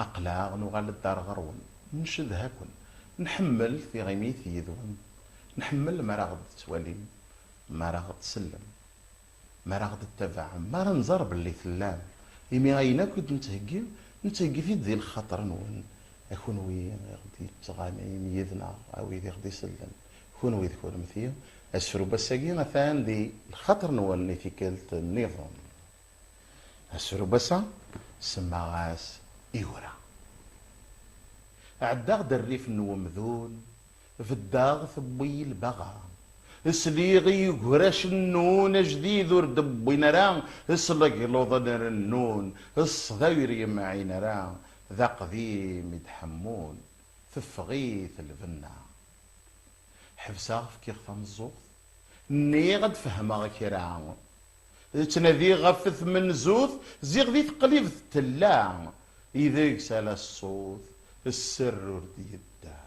أقلاغ نغال الدار غرون نشد هاكن نحمل في غيميث يذون نحمل ما راغد تواليم ما راغد تسلم ما راغد تتبع ما راه نزار باللي ثلام إمي غاينا كنت نتهجي في ذي الخطر نون أكون وين غدي تغاني يذنا أو يدي غدي يسلم كون ويد كون مثيل أسفرو بساقي مثلا دي الخطر نولني في كلت النظام أسفرو بسا سماغاس إيورا عداغ دريف نومذون في الداغ ثبي البغا سليغي يقراش النون جديد وردبين راه سلق لوضن النون الصغير يمعين راه ذا قديم يتحمون في فغيث البنا حفصا في كيخ مزوق ني غد فهمها كرا تنادي غفث من زوث زيغ ذي تقليب التلا إذا سال الصوت السر ردي يدا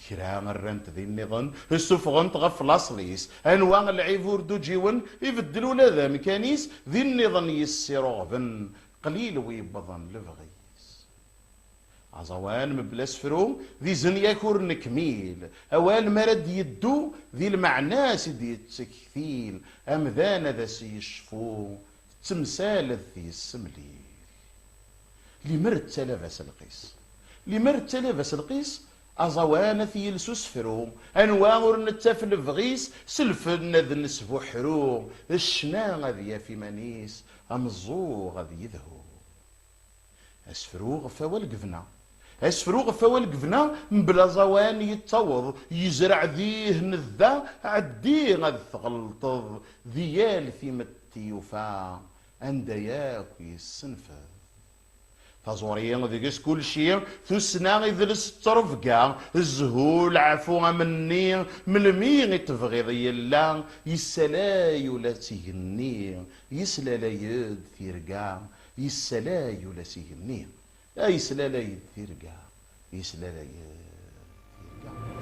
كرا مرنت ذي النظام السفغنت غف لاصليس انواع العيفور دو جيون يبدلوا ذا مكانيس ذي النظام يسيرو غبن قليل ويبضن لفغي عزوان مبلاس فرو ذي زنيا كور نكميل اوال مرد يدو ذي المعناس دي التكثيل امذان ذا سيشفو تمثال ذي السمليل لمرد تلافس القيس لمرد تلافس القيس أزوان في يلسوس فرو أنواع نتفل فغيس سلفن ذ نسفو حرو الشنا غذي في منيس أمزو غذي يذهو أسفروغ فوال قفنا أسفروغ فوال قفنا مبلا زوان يتطور يزرع ذيه نذا عدي غذ تغلطض ذيال في متيوفا أندياك يسنفذ تزوريين ذيكس كل شيء ثسنا يدرس الترفقة الزهول عفو مني ملمي تبغي ذي الله يسلاي ولا تيهني يسلالايد ثيرقا يسلاي ولا تيهني يسلالايد ثيرقا يسلالايد ثيرقا